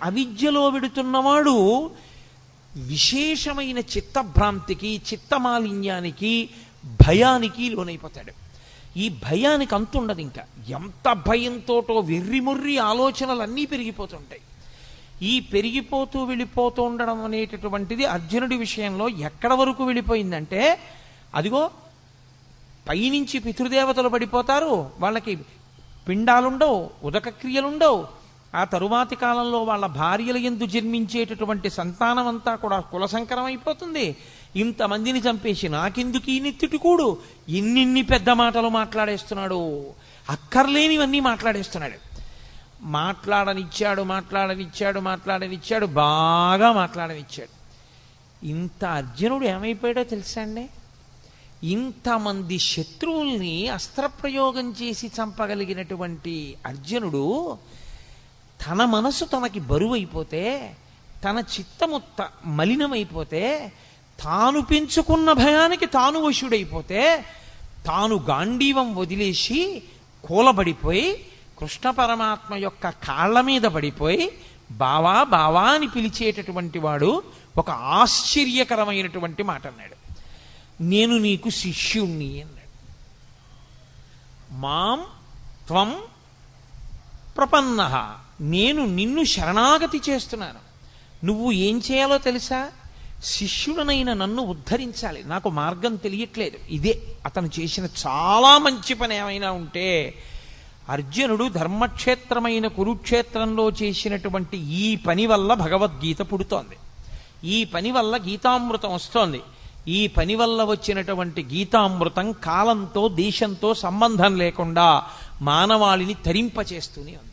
అవిద్యలో వెడుతున్నవాడు విశేషమైన చిత్తభ్రాంతికి, చిత్తమాలిన్యానికి, భయానికి లోనైపోతాడు. ఈ భయానికి అంతుండదు. ఇంకా ఎంత భయంతోటో వెర్రిముర్రి ఆలోచనలన్నీ పెరిగిపోతుంటాయి. ఈ పెరిగిపోతూ వెళ్ళిపోతూ ఉండడం అనేటటువంటిది అర్జునుడి విషయంలో ఎక్కడ వరకు వెళ్ళిపోయిందంటే, అదిగో పైనుంచి పితృదేవతలు పడిపోతారు, వాళ్ళకి పిండాలుండవు, ఉదక క్రియలుండవు. ఆ తరువాతి కాలంలో వాళ్ళ భార్యల యందు జన్మించేటటువంటి సంతానం అంతా కూడా కులసంకరం అయిపోతుంది. ఇంతమందిని చంపేసి నాకెందుకు ఈ నెత్తిటికూడు, ఎన్నిన్ని పెద్ద మాటలు మాట్లాడేస్తున్నాడు, అక్కర్లేనివన్నీ మాట్లాడేస్తున్నాడు. మాట్లాడనిచ్చాడు, బాగా మాట్లాడనిచ్చాడు. ఇంత అర్జునుడు ఏమైపోయాడో తెలుసా అండి? ఇంతమంది శత్రువుల్ని అస్త్రప్రయోగం చేసి చంపగలిగినటువంటి అర్జునుడు తన మనసు తనకి బరువైపోతే, తన చిత్తము మలినమైపోతే, తాను పెంచుకున్న భయానికి తాను వశుడైపోతే, తాను గాంధీవం వదిలేసి కూలబడిపోయి కృష్ణ పరమాత్మ యొక్క కాళ్ళ మీద పడిపోయి బావా బావా అని పిలిచేటటువంటి వాడు ఒక ఆశ్చర్యకరమైనటువంటి మాట అన్నాడు. నేను నీకు శిష్యుణ్ణి అన్నాడు. మాం త్వం ప్రపన్నః, నేను నిన్ను శరణాగతి చేస్తున్నాను. నువ్వు ఏం చేయాలో తెలుసా? శిష్యుడనైన నన్ను ఉద్ధరించాలి. నాకు మార్గం తెలియట్లేదు. ఇదే అతను చేసిన చాలా మంచి పని. ఏమైనా ఉంటే అర్జునుడు ధర్మక్షేత్రమైన కురుక్షేత్రంలో చేసినటువంటి ఈ పని వల్ల భగవద్గీత పుడుతోంది. ఈ పని వల్ల గీతామృతం వస్తోంది. ఈ పని వల్ల వచ్చినటువంటి గీతామృతం కాలంతో, దేశంతో సంబంధం లేకుండా మానవాళిని తరింపచేస్తూనే ఉంది.